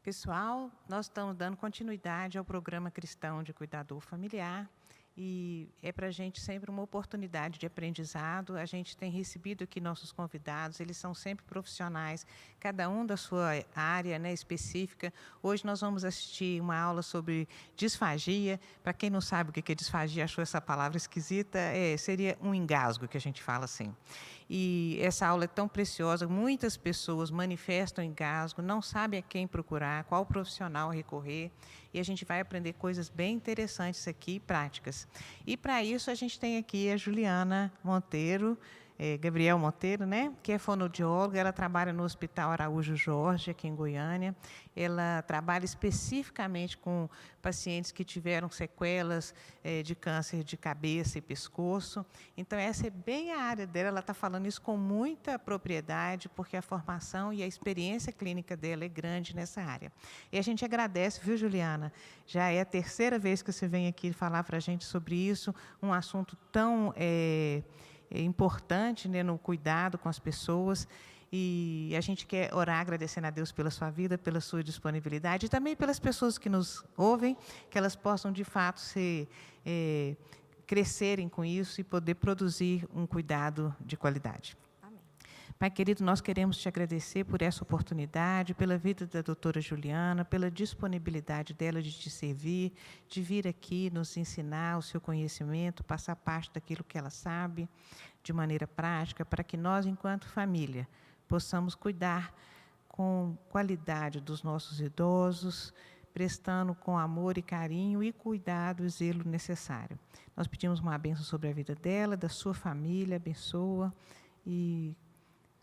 Pessoal, nós estamos dando continuidade ao programa cristão de cuidador familiar e é para a gente sempre uma oportunidade de aprendizado. A gente tem recebido aqui nossos convidados, eles são sempre profissionais, cada um da sua área, né, específica. Hoje nós vamos assistir uma aula sobre disfagia. Para quem não sabe o que é disfagia, achou essa palavra esquisita, seria um engasgo, que a gente fala assim. E essa aula é tão preciosa, muitas pessoas manifestam engasgo, não sabem a quem procurar, qual profissional recorrer, e a gente vai aprender coisas bem interessantes aqui, práticas. E para isso a gente tem aqui a Juliana Monteiro, Gabriel Monteiro, né, que é fonoaudióloga, ela trabalha no Hospital Araújo Jorge, aqui em Goiânia. Ela trabalha especificamente com pacientes que tiveram sequelas de câncer de cabeça e pescoço. Então, essa é bem a área dela, ela está falando isso com muita propriedade, porque a formação e a experiência clínica dela é grande nessa área. E a gente agradece, viu, Juliana? Já é a terceira vez que você vem aqui falar para a gente sobre isso, um assunto tão importante, né, no cuidado com as pessoas, e a gente quer orar agradecendo a Deus pela sua vida, pela sua disponibilidade, e também pelas pessoas que nos ouvem, que elas possam, de fato, crescerem com isso e poder produzir um cuidado de qualidade. Pai querido, nós queremos te agradecer por essa oportunidade, pela vida da doutora Juliana, pela disponibilidade dela de te servir, de vir aqui nos ensinar o seu conhecimento, passar parte daquilo que ela sabe, de maneira prática, para que nós, enquanto família, possamos cuidar com qualidade dos nossos idosos, prestando com amor e carinho e cuidado e zelo necessário. Nós pedimos uma bênção sobre a vida dela, da sua família, abençoa e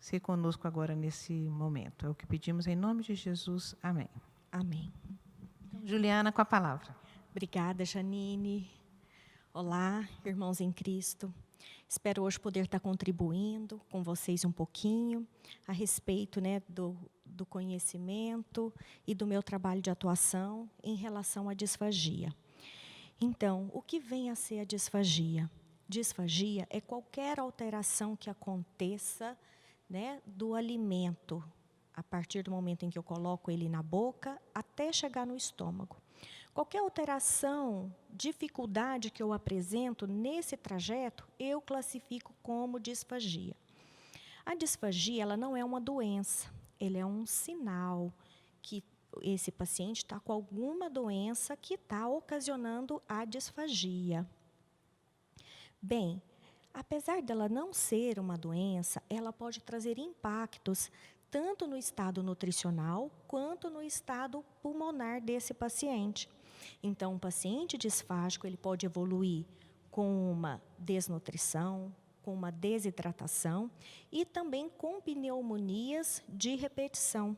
ser conosco agora nesse momento. É o que pedimos em nome de Jesus. Amém. Amém. Então, Juliana, com a palavra. Obrigada, Janine. Olá, irmãos em Cristo. Espero hoje poder estar contribuindo com vocês um pouquinho a respeito, né, do conhecimento e do meu trabalho de atuação em relação à disfagia. Então, o que vem a ser a disfagia? Disfagia é qualquer alteração que aconteça, né, do alimento, a partir do momento em que eu coloco ele na boca, até chegar no estômago. Qualquer alteração, dificuldade que eu apresento nesse trajeto, eu classifico como disfagia. A disfagia, ela não é uma doença, ela é um sinal que esse paciente está com alguma doença que está ocasionando a disfagia. Bem, apesar dela não ser uma doença, ela pode trazer impactos tanto no estado nutricional quanto no estado pulmonar desse paciente. Então, o paciente disfágico ele pode evoluir com uma desnutrição, com uma desidratação e também com pneumonias de repetição.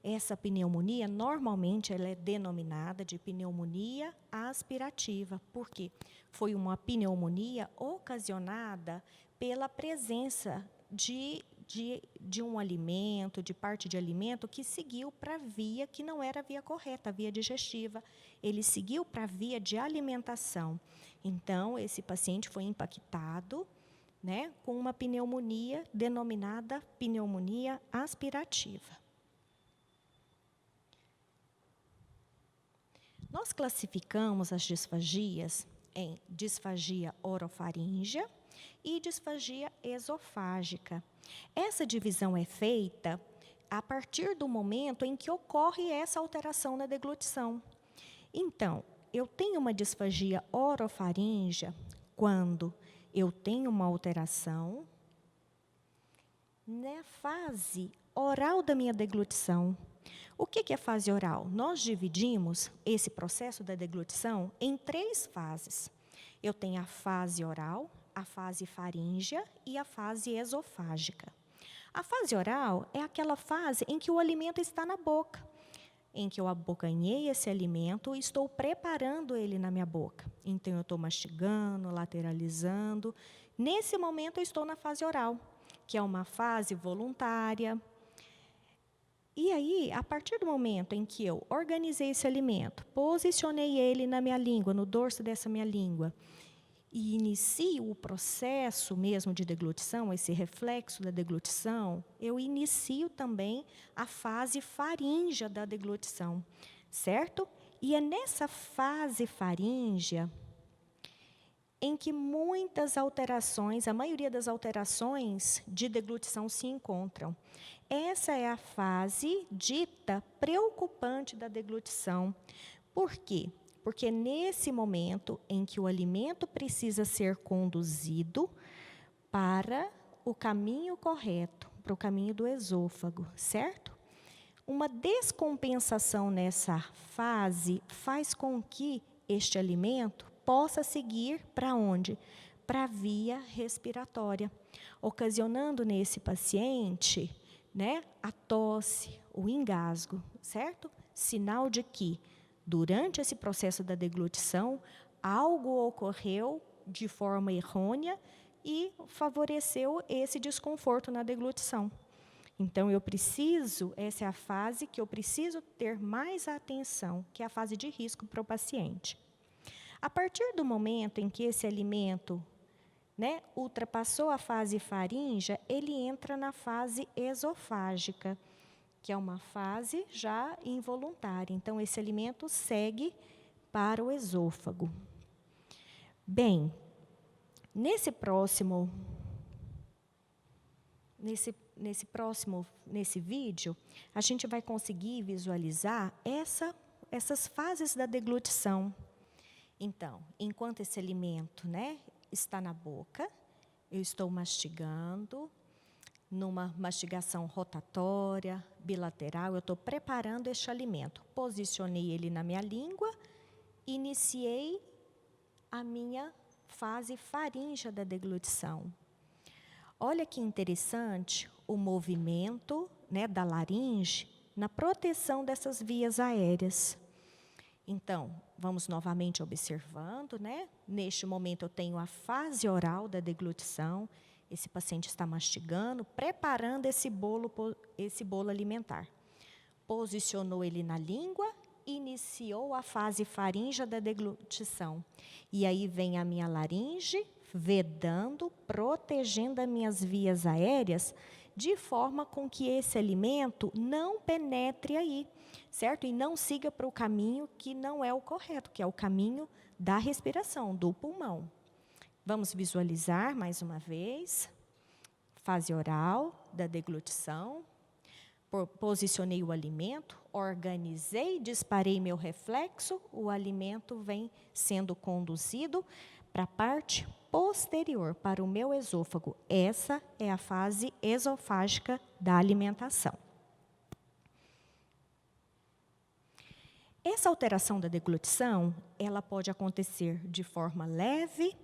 Essa pneumonia, normalmente, ela é denominada de pneumonia aspirativa. Por quê? Foi uma pneumonia ocasionada pela presença de um alimento, de parte de alimento, que seguiu para a via que não era a via correta, a via digestiva. Ele seguiu para a via de alimentação. Então, esse paciente foi impactado, né, com uma pneumonia denominada pneumonia aspirativa. Nós classificamos as disfagias em disfagia orofaríngea e disfagia esofágica. Essa divisão é feita a partir do momento em que ocorre essa alteração na deglutição. Então, eu tenho uma disfagia orofaríngea quando eu tenho uma alteração na fase oral da minha deglutição. O que é fase oral? Nós dividimos esse processo da deglutição em 3 fases. Eu tenho a fase oral, a fase faríngea e a fase esofágica. A fase oral é aquela fase em que o alimento está na boca, em que eu abocanhei esse alimento e estou preparando ele na minha boca. Então, eu estou mastigando, lateralizando. Nesse momento, eu estou na fase oral, que é uma fase voluntária. E aí, a partir do momento em que eu organizei esse alimento, posicionei ele na minha língua, no dorso dessa minha língua, e inicio o processo mesmo de deglutição, esse reflexo da deglutição, eu inicio também a fase faríngea da deglutição, certo? E é nessa fase faríngea em que muitas alterações, a maioria das alterações de deglutição se encontram. Essa é a fase dita preocupante da deglutição. Por quê? Porque nesse momento em que o alimento precisa ser conduzido para o caminho correto, para o caminho do esôfago, certo? Uma descompensação nessa fase faz com que este alimento possa seguir para onde? Para a via respiratória, ocasionando nesse paciente, né, a tosse, o engasgo, certo? Sinal de que, durante esse processo da deglutição, algo ocorreu de forma errônea e favoreceu esse desconforto na deglutição. Então, essa é a fase que eu preciso ter mais atenção, que é a fase de risco para o paciente. A partir do momento em que esse alimento, né, ultrapassou a fase faríngea, ele entra na fase esofágica, que é uma fase já involuntária. Então, esse alimento segue para o esôfago. Bem, nesse vídeo, a gente vai conseguir visualizar essas fases da deglutição. Então, enquanto esse alimento, né, está na boca, eu estou mastigando, numa mastigação rotatória, bilateral, eu estou preparando este alimento. Posicionei ele na minha língua, iniciei a minha fase faríngea da deglutição. Olha que interessante o movimento, né, da laringe na proteção dessas vias aéreas. Então, vamos novamente observando, né? Neste momento eu tenho a fase oral da deglutição. Esse paciente está mastigando, preparando esse bolo alimentar. Posicionou ele na língua, iniciou a fase faríngea da deglutição. E aí vem a minha laringe, vedando, protegendo as minhas vias aéreas, de forma com que esse alimento não penetre aí, certo? E não siga para o caminho que não é o correto, que é o caminho da respiração, do pulmão. Vamos visualizar mais uma vez. Fase oral da deglutição. Posicionei o alimento, organizei, disparei meu reflexo, o alimento vem sendo conduzido para a parte posterior, para o meu esôfago. Essa é a fase esofágica da alimentação. Essa alteração da deglutição, ela pode acontecer de forma leve,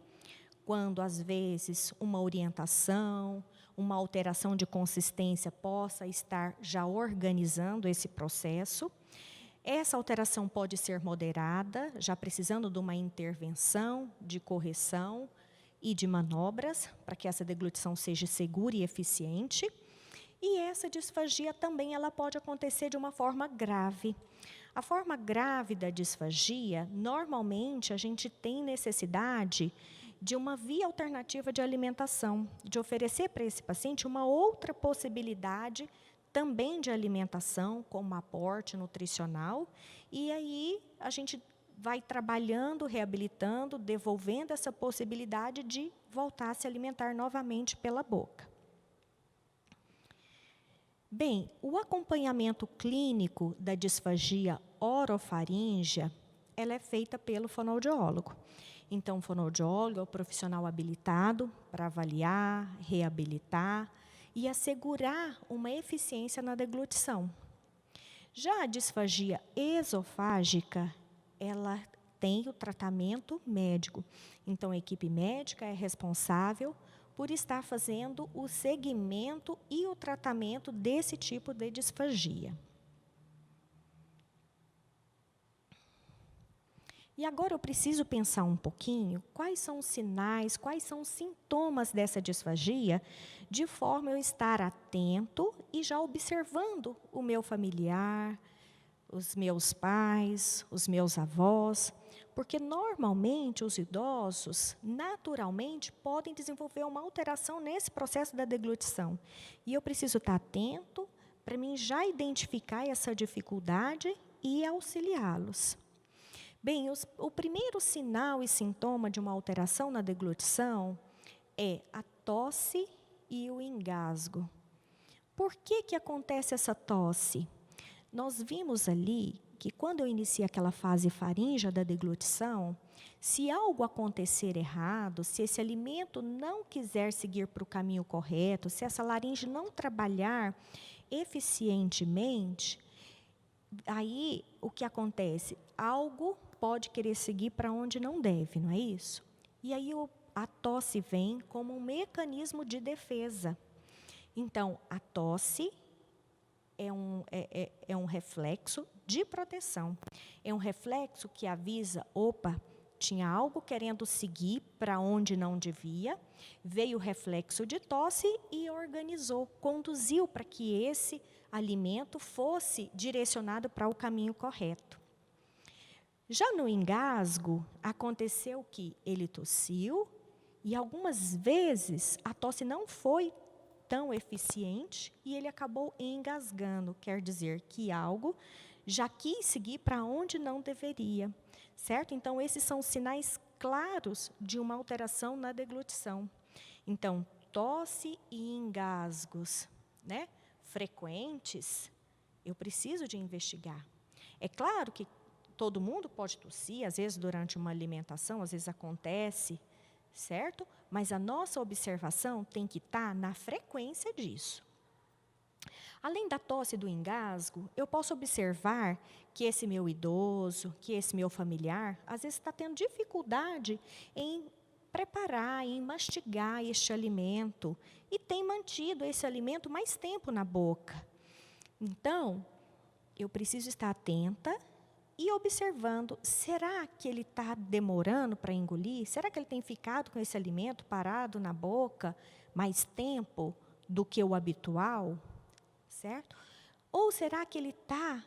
quando às vezes uma orientação, uma alteração de consistência possa estar já organizando esse processo. Essa alteração pode ser moderada, já precisando de uma intervenção, de correção e de manobras, para que essa deglutição seja segura e eficiente. E essa disfagia também ela pode acontecer de uma forma grave. A forma grave da disfagia, normalmente a gente tem necessidade de uma via alternativa de alimentação, de oferecer para esse paciente uma outra possibilidade também de alimentação, como aporte nutricional, e aí a gente vai trabalhando, reabilitando, devolvendo essa possibilidade de voltar a se alimentar novamente pela boca. Bem, o acompanhamento clínico da disfagia orofaríngea, ela é feita pelo fonoaudiólogo. Então, o fonoaudiólogo é o profissional habilitado para avaliar, reabilitar e assegurar uma eficiência na deglutição. Já a disfagia esofágica, ela tem o tratamento médico. Então, a equipe médica é responsável por estar fazendo o segmento e o tratamento desse tipo de disfagia. E agora eu preciso pensar um pouquinho quais são os sinais, quais são os sintomas dessa disfagia, de forma a eu estar atento e já observando o meu familiar, os meus pais, os meus avós, Porque normalmente os idosos, naturalmente, podem desenvolver uma alteração nesse processo da deglutição. E eu preciso estar atento para mim já identificar essa dificuldade e auxiliá-los. Bem, o primeiro sinal e sintoma de uma alteração na deglutição é a tosse e o engasgo. Por que acontece essa tosse? Nós vimos ali que quando eu inicio aquela fase faríngea da deglutição, se algo acontecer errado, se esse alimento não quiser seguir para o caminho correto, se essa laringe não trabalhar eficientemente, aí o que acontece? Algo pode querer seguir para onde não deve, não é isso? E aí a tosse vem como um mecanismo de defesa. Então, a tosse é um reflexo de proteção. É um reflexo que avisa, opa, tinha algo querendo seguir para onde não devia, veio o reflexo de tosse e organizou, conduziu para que esse alimento fosse direcionado para o caminho correto. Já no engasgo, aconteceu que ele tossiu e algumas vezes a tosse não foi tão eficiente e ele acabou engasgando, quer dizer que algo já quis seguir para onde não deveria, certo? Então, esses são sinais claros de uma alteração na deglutição. Então, tosse e engasgos, né, frequentes, eu preciso de investigar. É claro que todo mundo pode tossir, às vezes durante uma alimentação, às vezes acontece, certo? Mas a nossa observação tem que estar na frequência disso. Além da tosse e do engasgo, eu posso observar que esse meu idoso, que esse meu familiar, às vezes está tendo dificuldade em preparar, em mastigar este alimento e tem mantido esse alimento mais tempo na boca. Então, eu preciso estar atenta e observando, será que ele está demorando para engolir? Será que ele tem ficado com esse alimento parado na boca mais tempo do que o habitual? Certo? Ou será que ele está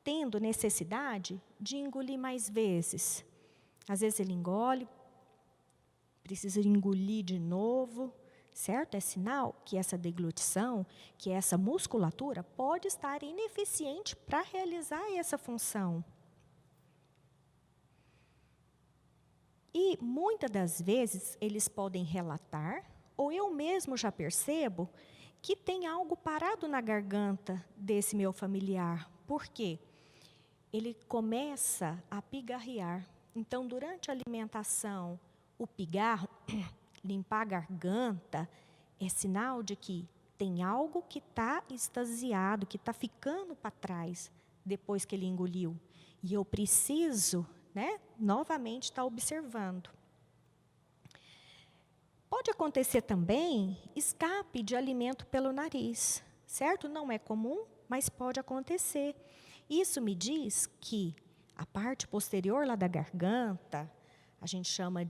tendo necessidade de engolir mais vezes? Às vezes ele engole, precisa engolir de novo, certo? É sinal que essa deglutição, que essa musculatura pode estar ineficiente para realizar essa função. E, muitas das vezes, eles podem relatar, ou eu mesmo já percebo, que tem algo parado na garganta desse meu familiar. Por quê? Ele começa a pigarrear. Então, durante a alimentação, o pigarro, limpar a garganta, é sinal de que tem algo que está extasiado, que está ficando para trás depois que ele engoliu. E eu preciso, novamente está observando. Pode acontecer também escape de alimento pelo nariz, certo? Não é comum, mas pode acontecer. Isso me diz que a parte posterior lá da garganta, a gente chama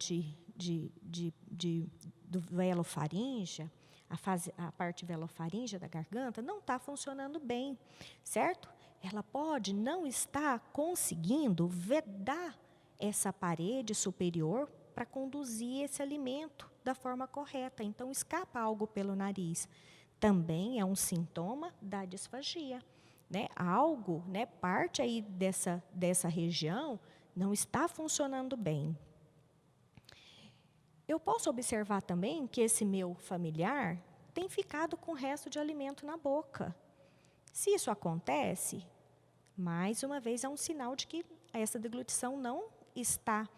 do velofaríngea, a parte velofaríngea da garganta não está funcionando bem, certo? Ela pode não estar conseguindo vedar essa parede superior para conduzir esse alimento da forma correta. Então, escapa algo pelo nariz. Também é um sintoma da disfagia. Algo, parte aí dessa região não está funcionando bem. Eu posso observar também que esse meu familiar tem ficado com o resto de alimento na boca. Se isso acontece, mais uma vez é um sinal de que essa deglutição não está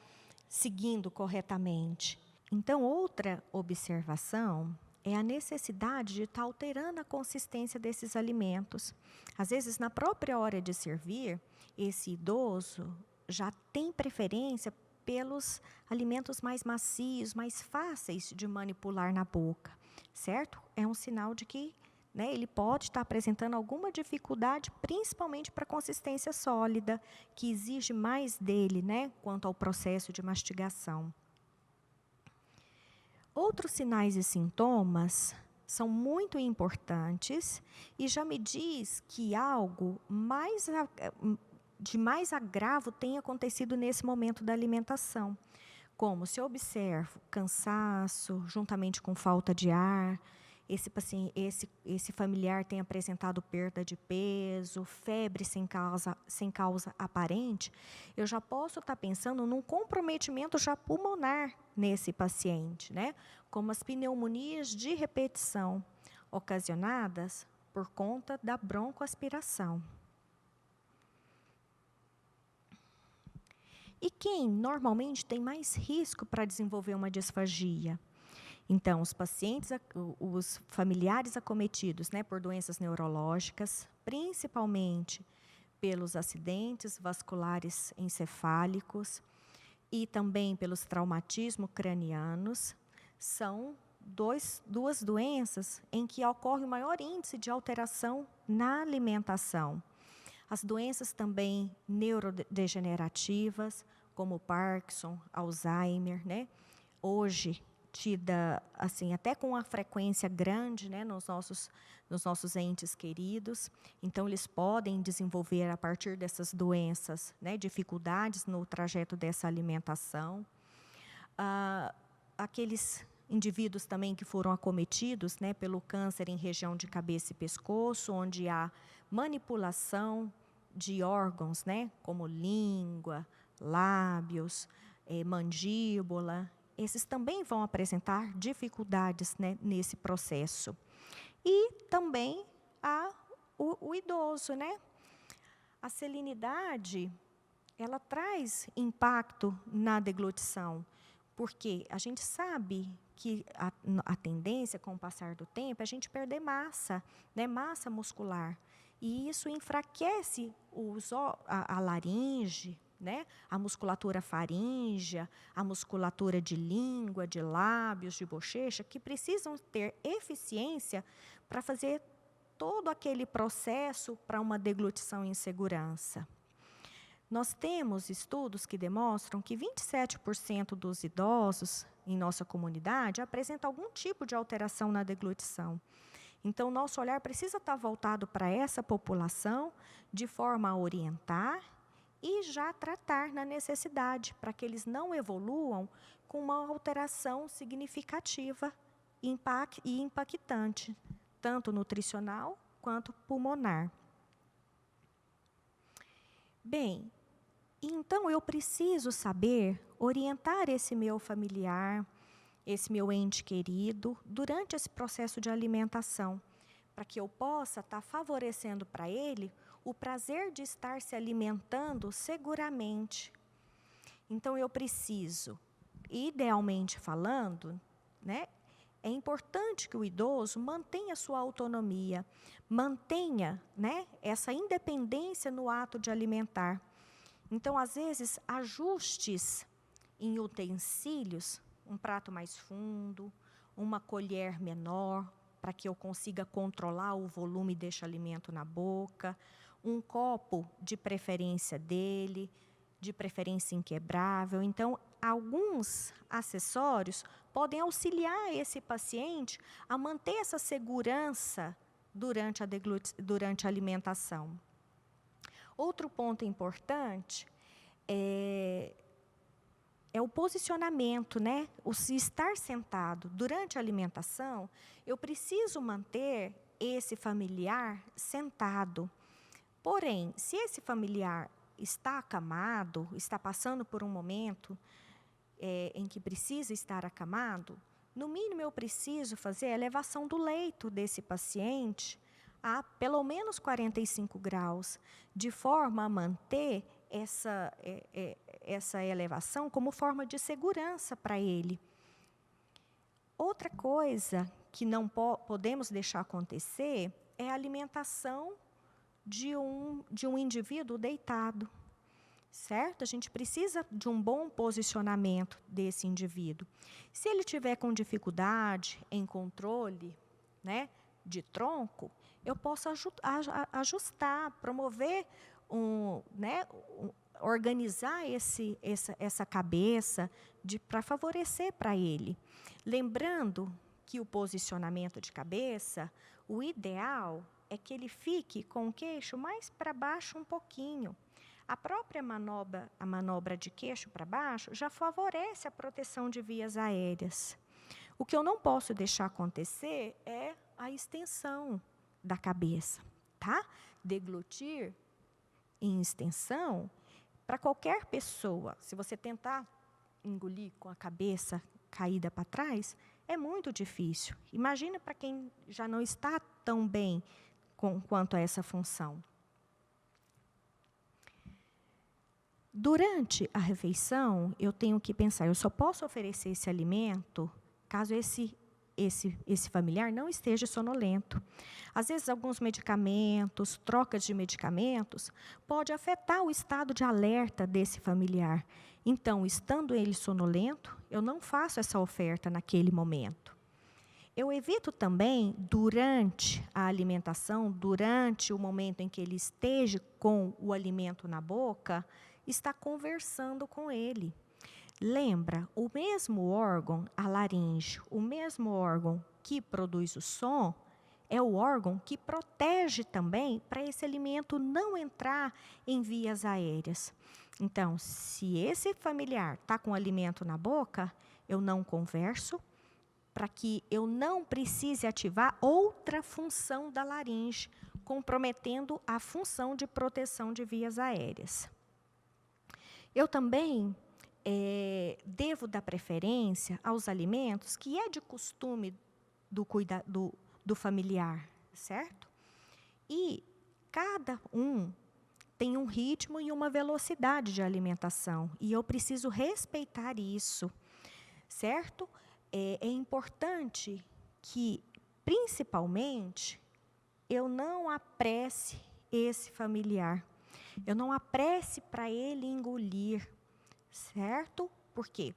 seguindo corretamente. Então, outra observação é a necessidade de estar alterando a consistência desses alimentos. Às vezes, na própria hora de servir, esse idoso já tem preferência pelos alimentos mais macios, mais fáceis de manipular na boca, certo? É um sinal de que ele pode estar apresentando alguma dificuldade, principalmente para a consistência sólida, que exige mais dele, quanto ao processo de mastigação. Outros sinais e sintomas são muito importantes e já me diz que algo mais de mais agravo tem acontecido nesse momento da alimentação. Como se eu observo cansaço, juntamente com falta de ar, esse familiar tem apresentado perda de peso, febre sem causa aparente, eu já posso estar pensando num comprometimento já pulmonar nesse paciente, né? Como as pneumonias de repetição, ocasionadas por conta da broncoaspiração. E quem normalmente tem mais risco para desenvolver uma disfagia? Então, os familiares acometidos, né, por doenças neurológicas, principalmente pelos acidentes vasculares encefálicos e também pelos traumatismos cranianos, são duas doenças em que ocorre o maior índice de alteração na alimentação. As doenças também neurodegenerativas, como Parkinson, Alzheimer, né, hoje tida assim, até com uma frequência grande, né, nos nossos entes queridos. Então, eles podem desenvolver, a partir dessas doenças, né, dificuldades no trajeto dessa alimentação. Aqueles indivíduos também que foram acometidos, né, pelo câncer em região de cabeça e pescoço, onde há manipulação de órgãos, né, como língua, lábios, mandíbula, esses também vão apresentar dificuldades, né, nesse processo. E também o idoso, né? A salinidade, ela traz impacto na deglutição, porque a gente sabe que a tendência, com o passar do tempo, é a gente perder massa, né, massa muscular. E isso enfraquece a laringe, né, a musculatura faríngea, a musculatura de língua, de lábios, de bochecha, que precisam ter eficiência para fazer todo aquele processo para uma deglutição em segurança. Nós temos estudos que demonstram que 27% dos idosos em nossa comunidade apresentam algum tipo de alteração na deglutição. Então, nosso olhar precisa estar voltado para essa população, de forma a orientar e já tratar na necessidade, para que eles não evoluam com uma alteração significativa e impactante, tanto nutricional quanto pulmonar. Bem, então eu preciso saber orientar esse meu familiar, esse meu ente querido, durante esse processo de alimentação, para que eu possa estar favorecendo para ele o prazer de estar se alimentando seguramente. Então, eu preciso, idealmente falando, né, é importante que o idoso mantenha sua autonomia, mantenha, né, essa independência no ato de alimentar. Então, às vezes, ajustes em utensílios, um prato mais fundo, uma colher menor, para que eu consiga controlar o volume deste alimento na boca, um copo de preferência dele, de preferência inquebrável. Então, alguns acessórios podem auxiliar esse paciente a manter essa segurança durante a alimentação. Outro ponto importante é o posicionamento, né? O se estar sentado durante a alimentação, eu preciso manter esse familiar sentado. Porém, se esse familiar está acamado, está passando por um momento em que precisa estar acamado, no mínimo eu preciso fazer a elevação do leito desse paciente a pelo menos 45 graus, de forma a manter essa elevação como forma de segurança para ele. Outra coisa que não podemos deixar acontecer é a alimentação de um indivíduo deitado, certo? A gente precisa de um bom posicionamento desse indivíduo. Se ele tiver com dificuldade em controle, né, de tronco, eu posso ajustar, promover organizar essa cabeça para favorecer para ele. Lembrando que o posicionamento de cabeça, o ideal é que ele fique com o queixo mais para baixo um pouquinho. A própria manobra de queixo para baixo já favorece a proteção de vias aéreas. O que eu não posso deixar acontecer é a extensão da cabeça, tá? Deglutir em extensão, para qualquer pessoa, se você tentar engolir com a cabeça caída para trás, é muito difícil. Imagina para quem já não está tão bem quanto a essa função. Durante a refeição, eu tenho que pensar, eu só posso oferecer esse alimento caso esse familiar não esteja sonolento. Às vezes, alguns medicamentos, trocas de medicamentos, pode afetar o estado de alerta desse familiar. Então, estando ele sonolento, eu não faço essa oferta naquele momento. Eu evito também, durante a alimentação, durante o momento em que ele esteja com o alimento na boca, estar conversando com ele. Lembra, o mesmo órgão, a laringe, o mesmo órgão que produz o som, é o órgão que protege também para esse alimento não entrar em vias aéreas. Então, se esse familiar está com o alimento na boca, eu não converso, para que eu não precise ativar outra função da laringe, comprometendo a função de proteção de vias aéreas. Eu também devo dar preferência aos alimentos que é de costume do familiar, certo? E cada um tem um ritmo e uma velocidade de alimentação, e eu preciso respeitar isso, certo? É importante que, principalmente, eu não apresse esse familiar, eu não apresse para ele engolir, certo? Porque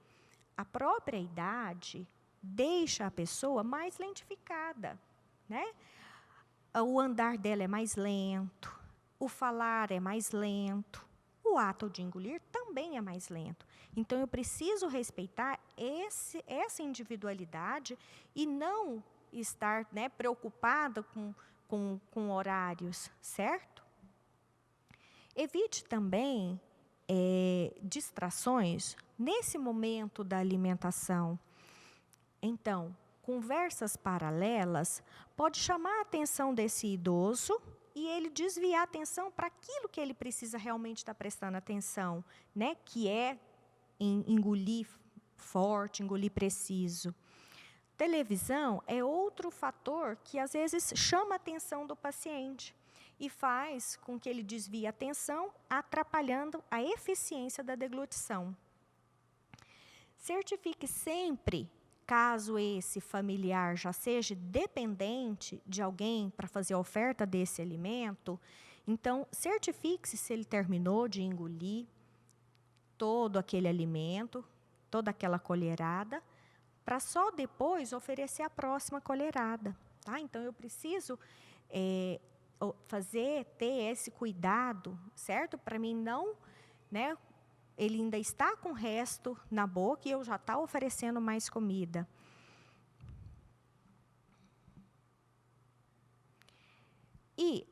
a própria idade deixa a pessoa mais lentificada, né? O andar dela é mais lento, o falar é mais lento, o ato de engolir também é mais lento. Então, eu preciso respeitar essa individualidade e não estar, né, preocupada com horários, certo? Evite também distrações nesse momento da alimentação. Então, conversas paralelas pode chamar a atenção desse idoso e ele desviar a atenção para aquilo que ele precisa realmente estar prestando atenção, né? Que é engolir forte, engolir preciso. Televisão é outro fator que às vezes chama a atenção do paciente e faz com que ele desvie a atenção, atrapalhando a eficiência da deglutição. Certifique sempre, caso esse familiar já seja dependente de alguém para fazer a oferta desse alimento, então certifique-se se ele terminou de engolir todo aquele alimento, toda aquela colherada, para só depois oferecer a próxima colherada. Tá? Então, eu preciso ter esse cuidado, certo? Para mim não, né, ele ainda está com o resto na boca e eu já estou oferecendo mais comida. E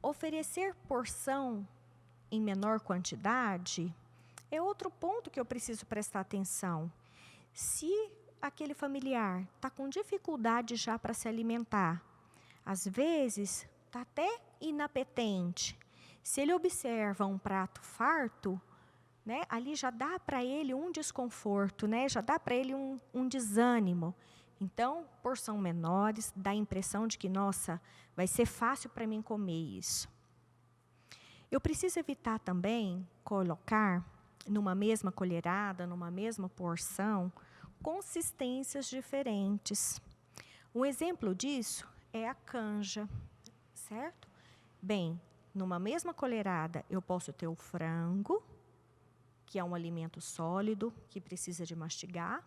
oferecer porção em menor quantidade é outro ponto que eu preciso prestar atenção. Se aquele familiar está com dificuldade já para se alimentar, às vezes está até inapetente. Se ele observa um prato farto, né, ali já dá para ele um desconforto, né, já dá para ele um desânimo. Então, porção menores, dá a impressão de que, nossa, vai ser fácil para mim comer isso. Eu preciso evitar também colocar numa mesma colherada, numa mesma porção, consistências diferentes. Um exemplo disso é a canja, certo? Bem, numa mesma colherada, eu posso ter o frango, que é um alimento sólido, que precisa de mastigar,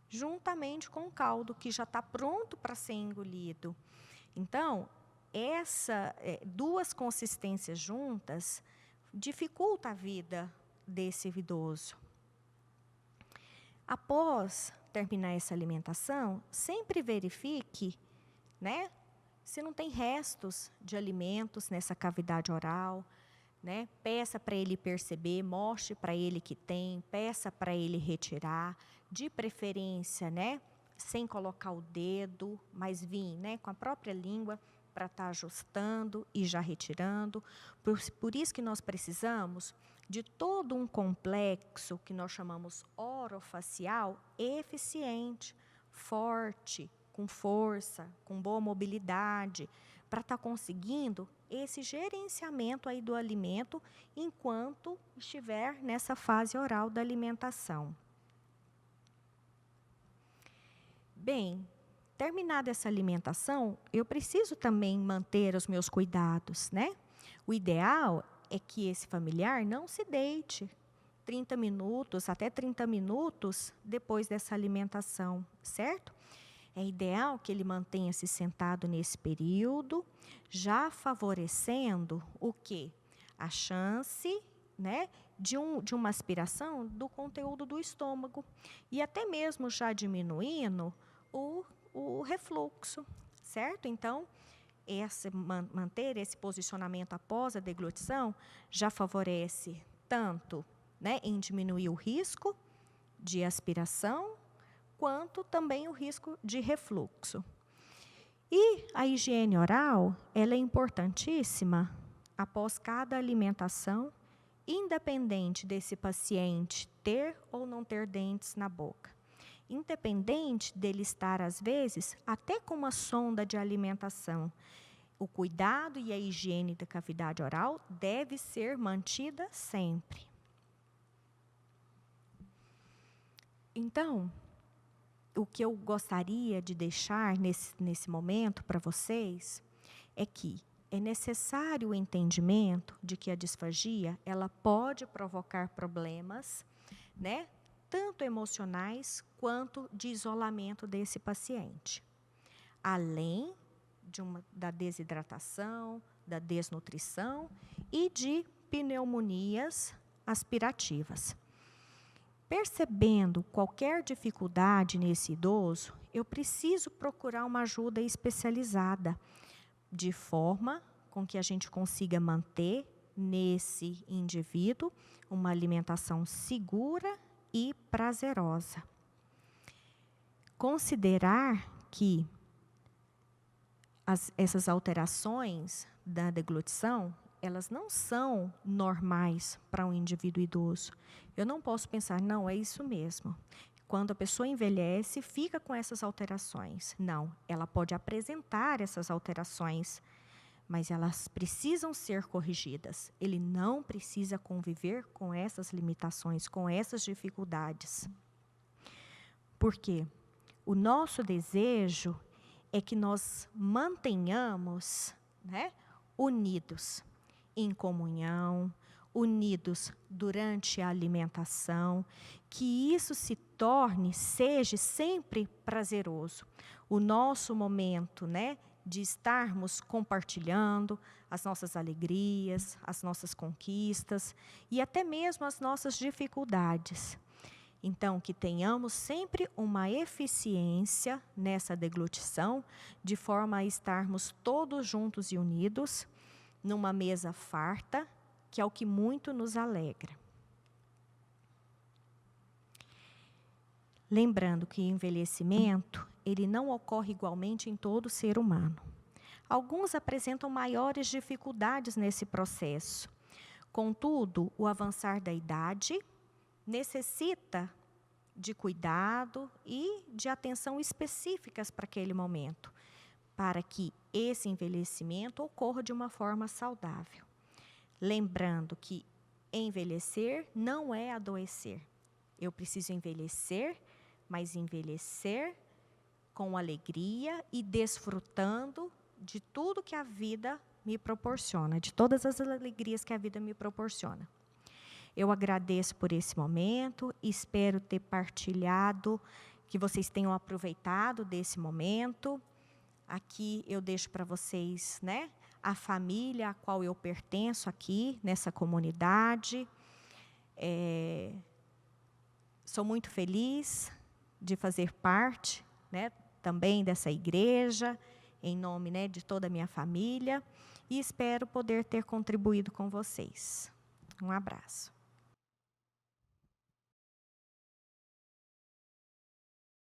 juntamente com o caldo, que já está pronto para ser engolido. Então, duas consistências juntas dificulta a vida desse idoso. Após terminar essa alimentação, sempre verifique, né, se não tem restos de alimentos nessa cavidade oral, né? Peça para ele perceber, mostre para ele que tem, peça para ele retirar, de preferência, né? Sem colocar o dedo, mas vir, né? Com a própria língua para estar ajustando e já retirando. Por isso que nós precisamos de todo um complexo que nós chamamos orofacial eficiente, forte, com força, com boa mobilidade, para estar conseguindo esse gerenciamento aí do alimento enquanto estiver nessa fase oral da alimentação. Bem, terminada essa alimentação, eu preciso também manter os meus cuidados, né? O ideal é que esse familiar não se deite 30 minutos, até 30 minutos depois dessa alimentação, certo? É ideal que ele mantenha-se sentado nesse período, já favorecendo o quê? A chance, né, de uma aspiração do conteúdo do estômago. E até mesmo já diminuindo o refluxo, certo? Então, manter esse posicionamento após a deglutição já favorece tanto, né, em diminuir o risco de aspiração, quanto também o risco de refluxo. E a higiene oral, ela é importantíssima após cada alimentação, independente desse paciente ter ou não ter dentes na boca. Independente dele estar, às vezes, até com uma sonda de alimentação, o cuidado e a higiene da cavidade oral deve ser mantida sempre. Então, o que eu gostaria de deixar nesse momento para vocês é que é necessário o entendimento de que a disfagia ela pode provocar problemas, né, tanto emocionais quanto de isolamento desse paciente. Além da desidratação, da desnutrição e de pneumonias aspirativas. Percebendo qualquer dificuldade nesse idoso, eu preciso procurar uma ajuda especializada, de forma com que a gente consiga manter nesse indivíduo uma alimentação segura e prazerosa. Considerar que essas alterações da deglutição, elas não são normais para um indivíduo idoso. Eu não posso pensar, não, é isso mesmo. Quando a pessoa envelhece, fica com essas alterações. Não, ela pode apresentar essas alterações, mas elas precisam ser corrigidas. Ele não precisa conviver com essas limitações, com essas dificuldades. Por quê? O nosso desejo é que nós mantenhamos, né, unidos em comunhão, unidos durante a alimentação, que isso seja sempre prazeroso. O nosso momento, né, de estarmos compartilhando as nossas alegrias, as nossas conquistas e até mesmo as nossas dificuldades. Então, que tenhamos sempre uma eficiência nessa deglutição, de forma a estarmos todos juntos e unidos, numa mesa farta, que é o que muito nos alegra. Lembrando que o envelhecimento, ele não ocorre igualmente em todo ser humano. Alguns apresentam maiores dificuldades nesse processo. Contudo, o avançar da idade necessita de cuidado e de atenção específicas para aquele momento, para que esse envelhecimento ocorra de uma forma saudável. Lembrando que envelhecer não é adoecer. Eu preciso envelhecer, mas envelhecer com alegria e desfrutando de tudo que a vida me proporciona, de todas as alegrias que a vida me proporciona. Eu agradeço por esse momento, espero ter partilhado, que vocês tenham aproveitado desse momento. Aqui eu deixo para vocês, né, a família a qual eu pertenço aqui, nessa comunidade. Sou muito feliz de fazer parte, né, também dessa igreja, em nome, né, de toda a minha família. e espero poder ter contribuído com vocês. Um abraço.